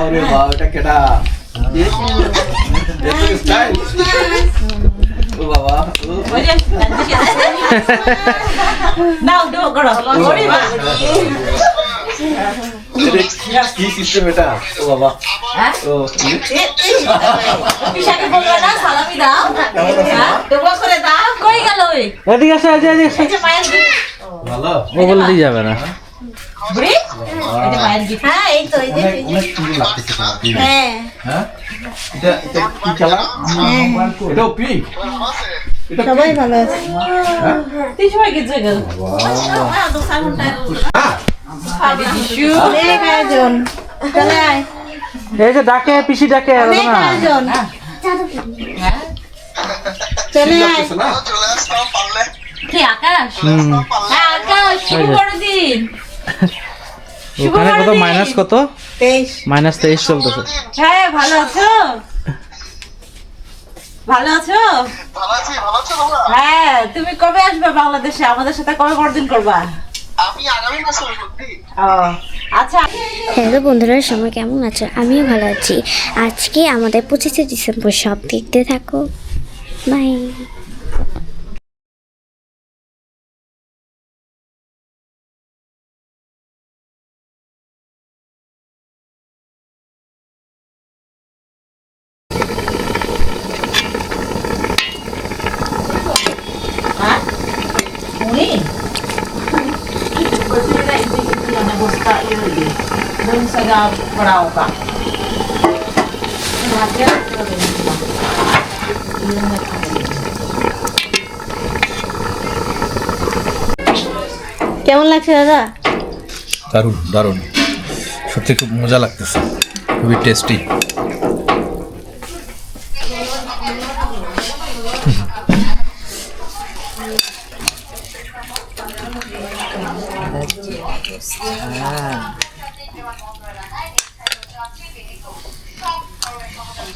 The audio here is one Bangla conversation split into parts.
ওরে বাবা, এটা কেডা? দেখো স্টাইল। ও বাবা, নাও দাও করো ওরে বাবা কি সিস্টেম এটা? ও বাবা, ও পিসাকে বলবা না সালামি দাও হ্যাঁ দোয়া করে দাও কই গেল ওই এদিকে আসো এই যে মায়ের গিফট ভালো। ও বলে দিয়ে যাবে না। বুড়ি এই যে মায়ের গিফট হ্যাঁ এই তো এই যে অনেক সুন্দর লাগতেছে তোমার। হ্যাঁ হ্যাঁ, এটা কি খেলা? এটাও পিঙ্ক। সবাই ভালো আছে তুই সবাই গেছে গেল এই যে ডাকে পিসি ডাকে না চলে লাগতেছে না? কি আকাশ হ্যাঁ আকাশ শুভ বড়দিন ওখানে কত মাইনাস কত 23 -23 চলতেছে। হ্যাঁ ভালো আছো ভালো আছো ভালো আছি তোমরা? হ্যাঁ তুমি কবে আসবে বাংলাদেশে আমাদের সাথে কবে বড়দিন করবা আমি আগামী মাসে করছি। ও আচ্ছা হ্যালো বন্ধুরা, সবাই কেমন আছো? আমিও ভালো আছি। আজকে আমাদের 25শে ডিসেম্বর, সব দেখতে থাকো। By. Ui. Berbeda itu yang negosiasi ini. Dan saya berauka. Raja কেমন লাগছে দাদা? দারুণ দারুণ, সত্যি খুব মজা লাগতেছে, খুবই টেস্টি।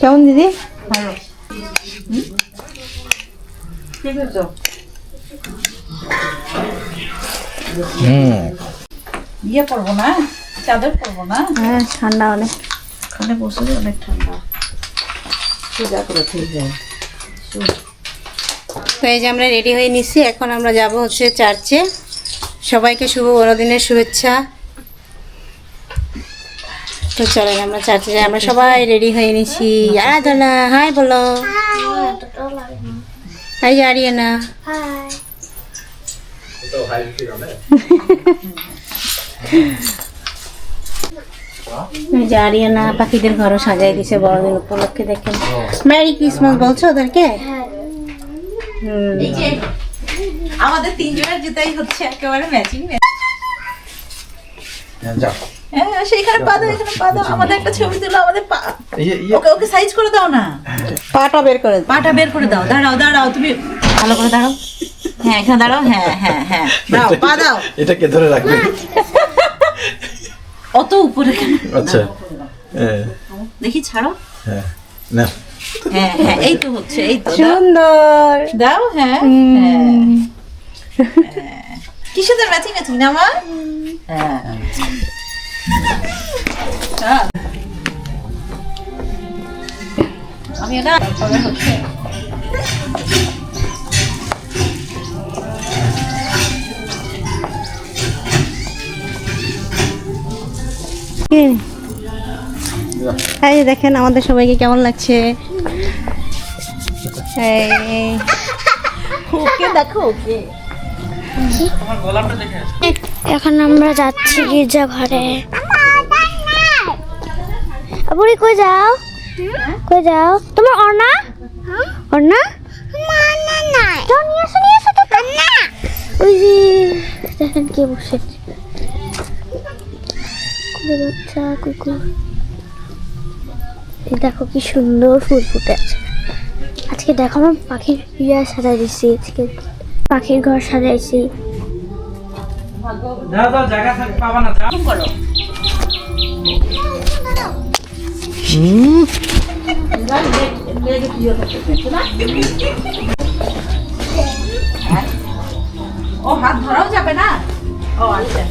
কেমন দিদি? ভালো। ঠিক আছে। ইয়ে করবো না, চাদর করবো না। হ্যাঁ, ঠান্ডা অনেক। ওখানে বসে অনেক ঠান্ডা। সোজা করে ঠিক যায়। তো এই যে আমরা রেডি হয়ে নিছি, এখন আমরা যাব হচ্ছে চার্চে। সবাইকে শুভ বড়দিনের শুভেচ্ছা। তো চলেন আমরা চার্চে যাই। আমরা সবাই রেডি হয়ে নিছি। আরাধনা হাই বলো। হাই আরিয়ানা। এই যে আরিয়ানা পাখিদের ঘরও সাজাই দিছে বড়দিন উপলক্ষে। দেখেন, মেরি ক্রিসমাস বলছো ওদেরকে? এই যে আমাদের তিনজনের জুতাই হচ্ছে একেবারে ম্যাচিং। যাও, হ্যাঁ সেইখানে পা দাও, এখানে পা দাও। আমাদের একটা ছবি তুলো, আমাদের পা ওকে ওকে সাইজ করে দাও না, পাটা বের করে দাও। পাটা বের করে দাও। দাঁড়াও দাঁড়াও, তুমি ভালো করে দাঁড়াও। হ্যাঁ এখানে দাঁড়াও। হ্যাঁ হ্যাঁ হ্যাঁ দাও, পা দাও। এটাকে ধরে রাখবে। অত উপরে কেন? আচ্ছা, হ্যাঁ দেখি ছাড়ো। হ্যাঁ, না হ্যাঁ হ্যাঁ এই তো হচ্ছে, এই তো দাও। সুন্দর। দাও হ্যাঁ হ্যাঁ। কি সুন্দর ম্যাচিং ম্যাচিং না আমার? হ্যাঁ আমি এটা কবে হচ্ছে এই যে দেখেন আমাদের সবাইকে কেমন লাগছে। এই ওকে দেখো, ওকে এখন আমরা যাচ্ছি গির্জা ঘরে। বুড়ি কই যাও? কই যাও? তোমার অর্ণা? অর্ণা? যাও, নিয়ে আসো, নিয়ে আসো তো। ওই যে দেখেন কে বসে আছে। কুকুর বাচ্চা, কুকুর। এই দেখো কি সুন্দর ফুল ফুটে আছে। আজকে দেখো আমার পাখির ইয়া সাজাই দিচ্ছি, আজকে পাখির ঘর সাজাইছি। যাও যাও, জায়গা পাবা না, যাও। করো। ও হাত ধরাও যাবে না? ও আচ্ছা,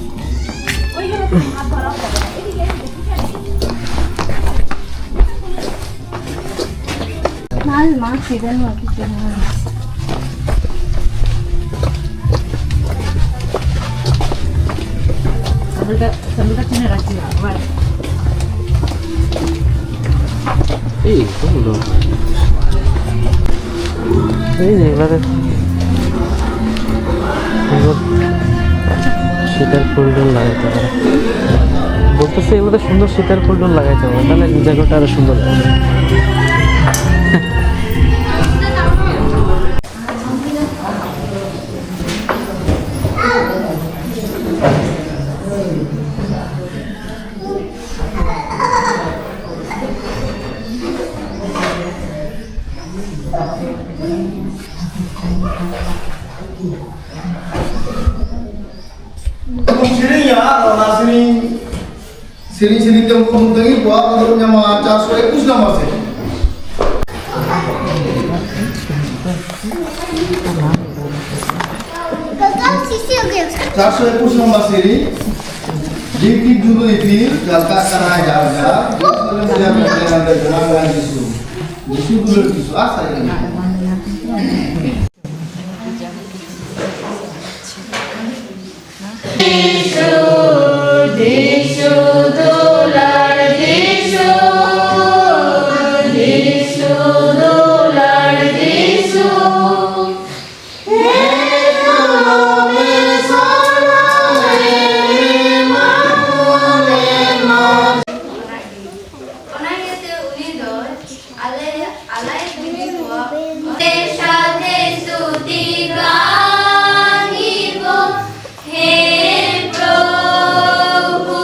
ওইখানে হাত ধরাও যাবে না। মাল মাছ সেদান কিছু এই কোনগুলো এই যে এগুলাতে শীতের ফুলডোল লাগাইতে পারে বলতেছে এগুলোতে সুন্দর শীতের ফুলডোল লাগাইতে হবে তাহলে জায়গাটা আরো সুন্দর লাগবে Sini ya, orang sini yang menguntungi buat menurutnya mah 421 nama sih. Kakak sisi oke. 421 nama sini. Dikit dulu itu, jalka karena jaga. Dia berjalan dari jalan disu. Disu dulu disu asal ini. He Prabhu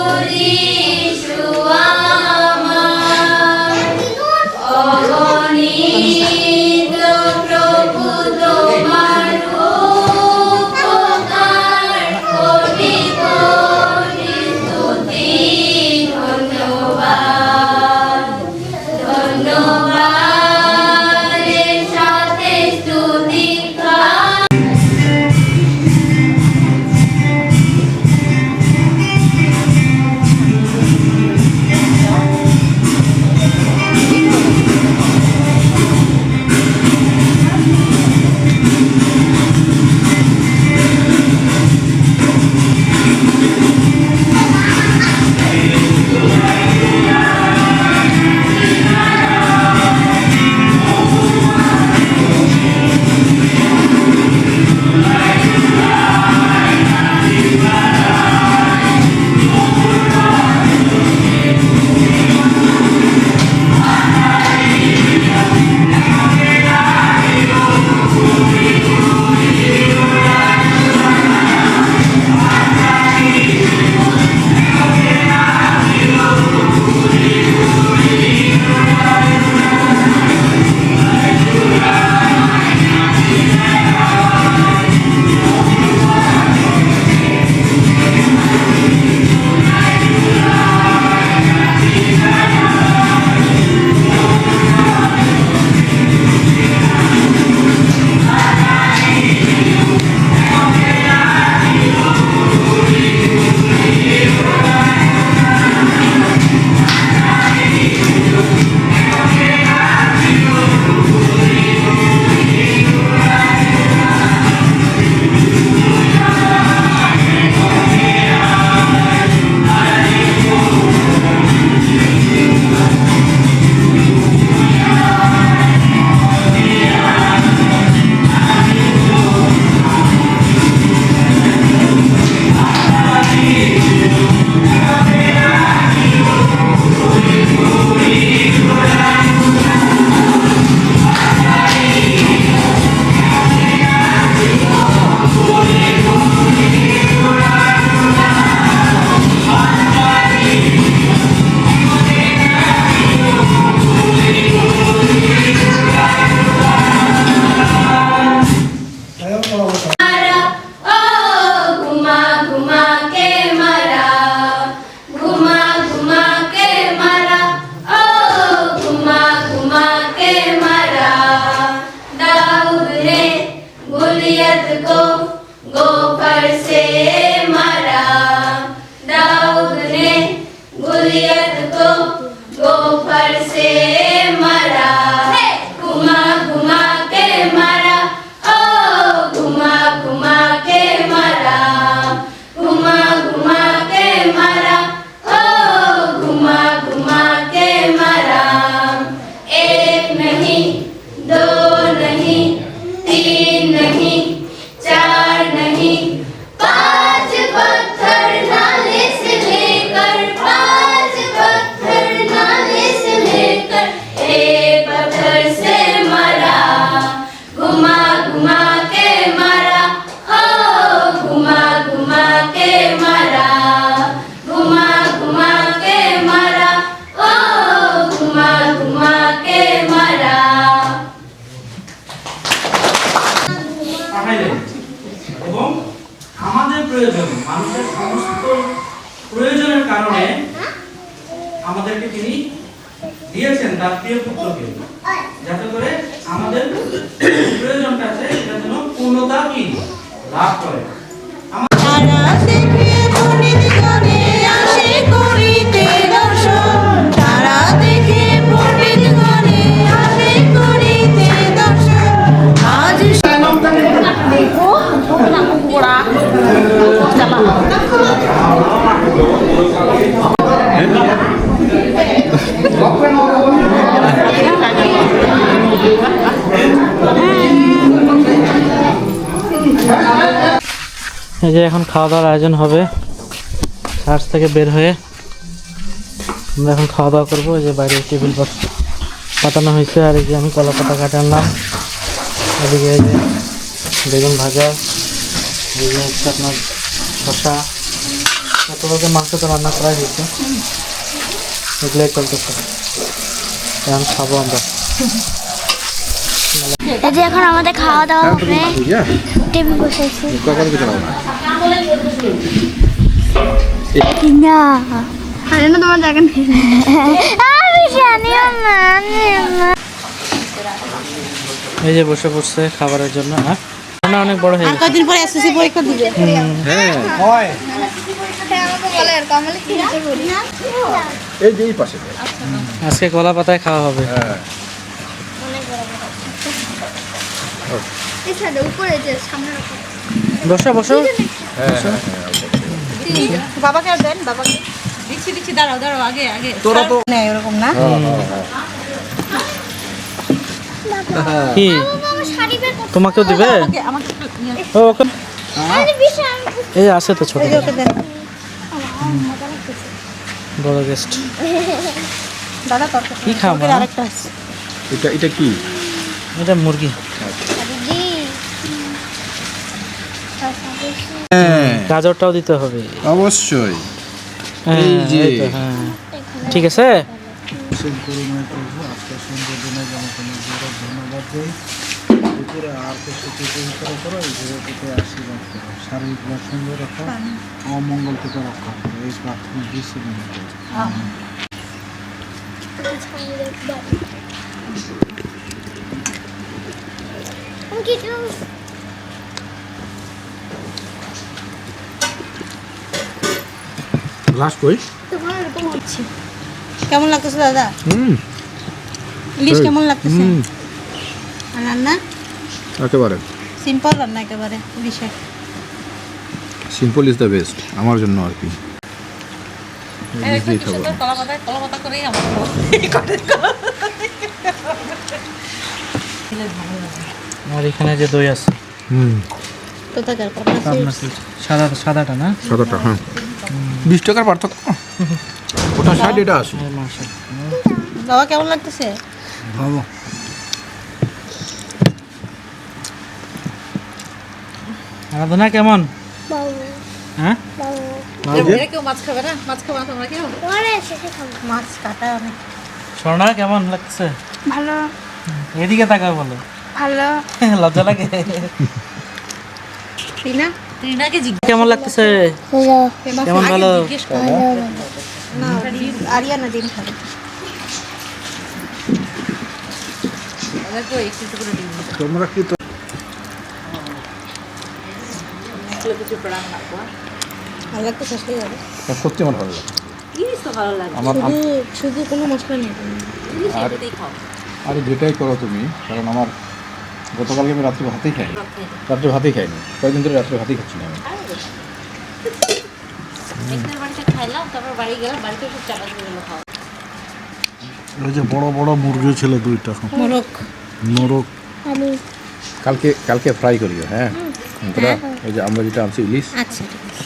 আমাদেরকে তিনি দিয়েছেন তার প্রিয় পুত্রকে, যাতে করে আমাদের প্রয়োজনটা আছে এটা যেন পূর্ণতা কি লাভ করে। তারা দেখে পণ্ডিত গণে আসে করিতে দর্শন, তারা দেখে পণ্ডিত গণে আসে করিতে দর্শন। আজ দেখো পোড়া এই যে এখন খাওয়া দাওয়ার আয়োজন হবে। চার্চ থেকে বের হয়ে আমরা এখন খাওয়া দাওয়া করবো। এই যে বাইরে টেবিল পাতানো হয়েছে, আর এই যে আমি কলা পাতা কাটে আনলাম। এদিকে এই যে বেগুন ভাজা, এই যে হচ্ছে আপনার শসা, এতভাবে মাংস তো রান্না করা হয়েছে, এগুলোই চলতেছে। এখন খাবো আমরা। এই যে এখন আমাদের খাওয়া দাওয়া হবে, টেবিল বসেছি না, আরে না তোমার জায়গা নেই, আমি জানিও না। এই যে বসে পড়ছে খাবারের জন্য। হ্যাঁ, রান্না অনেক বড় হয়ে গেছে। কদিন পরে এসএসসি পরীক্ষা দিবে। এই যে এই পাশে। আজকে কলা পাতায় খাওয়া হবে। উপরে যে সামনে বসো বসো। বাবাকে আর দেন, বাবাকে দিচ্ছি দাঁড়াও দাঁড়াও, আগে আগে তোরা তো নেই ওরকম না। কি শাড়ি বের করতে তোমাকেও দিবে? আমাকে আমাকে একটু নিয়ে ও ওকে বিশাল এই আছে তো ছোট ওকে দেন বড় গেস্ট। দাদা তরকারি কি খাবো? তরকারি আরেকটা আছে। এটা কি? এটা মুরগি। দিদি গাজরটাও দিতে হবে। অবশ্যই। হ্যাঁ, এই যে। এই তো, হ্যাঁ ঠিক আছে। অমঙ্গল থেকে রক্ষা করে এই প্রার্থনা দিয়েছি। গ্লাস কই? কেমন লাগতেছে দাদা? ইলিশ কেমন লাগতেছে? আর রান্না একেবারে সিম্পল রান্না, একেবারে ইলিশে। সিম্পল ইজ দ্য বেস্ট আমার জন্য আর কি। নিজেই খাবো। কলা পাতা করেই আমার আর এখানে যে দই আছে তো তাকার আপনার সাদাটা না? সাদাটা, হ্যাঁ 20 টাকার পার্থক্য। ওটা 60, এটা 80। মাংস বাবা কেমন লাগতেছে? ভালো। আরাধনা কেমন? হ্যাঁ কেউ মাছ খাবে না? মাছ খাবো না তোমরা কেউ? মাছ কাটা অনেক। স্বর্ণা কেমন লাগছে? ভালো এদিকে তাকাও বলো। ভালো লজ্জা লাগে। ত্রিনাকে কেমন লাগতেছে? কেমন ভালো? জিজ্ঞেস করো না, আরিয়ানা ডিম খাবে। দেখো একটু করে ডিম তোমরা কি তো কিছু প্রাণ রাখবো। ভালো লাগতেছে আসলে যাবে। সত্যি আমার ভালো লাগে। ইলিশ তো ভালো লাগে, আমার শুধু কোনো মশলা নেই। ইলিশ এমনিতেই খাও। আরে যেটাই করো তুমি, কারণ আমার গতকালকে আমি রাত্রে ভাতই খাইনি। রাত্রে ভাতই খাইনি, কয়েকদিন ধরে রাত্রে ভাতই খাচ্ছি না আমি। একদিন বাড়িতে খাইলাম, তারপর বাড়ি গেলাম, বাড়িতে সব চাপা দিয়ে গেলো খাওয়া। ওই যে বড় বড় মুরগি ছিল 2টা, মোরগ মোরগ। আমি কালকে ফ্রাই করিও। হ্যাঁ ওই যে আমরা যেটা আনছি ইলিশ, আচ্ছা ঠিক আছে।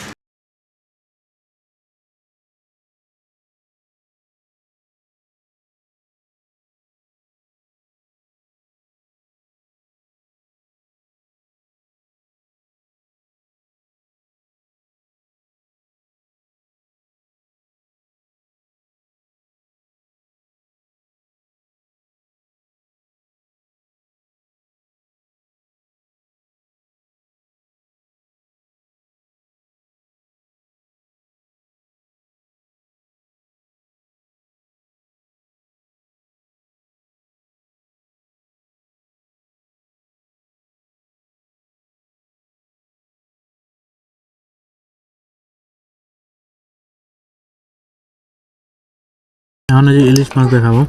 এখন এই যে ইলিশ মাছ দেখাবো,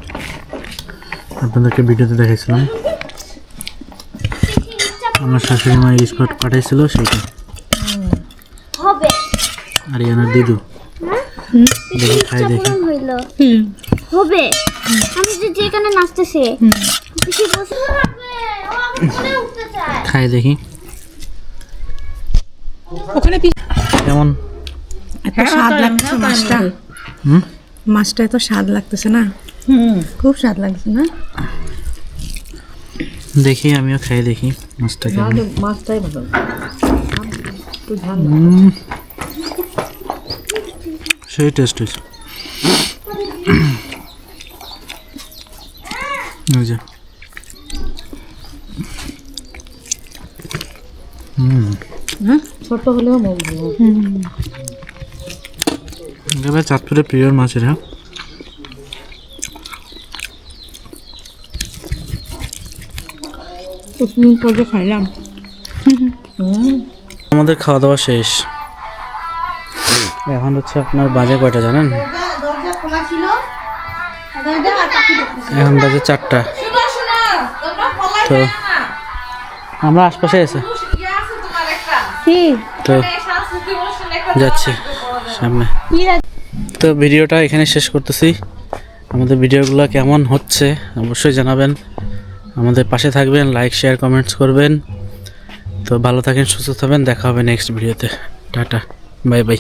আপনাদেরকে ভিডিওতে দেখাইছিলাম। আমার শাশুড়ি মা ইলিশ মাছ পাঠাইছিল সেটা, হবে আর ইয়ানার দিদু। দেখি খাই দেখি। হইল হবে আমি যে যেখানে নাচতেছে পিসি বসে থাকবে ও আমি কোলে উঠতে চাই খাই দেখি ওখানে কেমন। এত স্বাদ লাগছে মাছটা। হুম, মাছটা এত স্বাদ লাগতেছে না, খুব স্বাদ লাগছে না। দেখি আমিও খাই দেখি মাছটা কেমন। মাছটাই ভালো। সেই টেস্ট হয়েছে। ওই যে ছোট হলেও মুখ ভালো। এবার চাঁদপুরের প্রিয় মাছের। হ্যাঁ, করে খাইলাম। আমাদের খাওয়া দাওয়া শেষ। এখন হচ্ছে আপনার বাজে কয়টা জানেন? এখন বাজে 4টা। তো আমরা আশপাশে আছে, তো যাচ্ছি সামনে। তো ভিডিওটা এখানে শেষ করতেছি। আমাদের ভিডিওগুলো কেমন হচ্ছে অবশ্যই জানাবেন, আমাদের পাশে থাকবেন, লাইক শেয়ার কমেন্টস করবেন। তো ভালো থাকেন, সুস্থ থাকবেন, দেখা হবে নেক্সট ভিডিওতে। Tata, bye bye.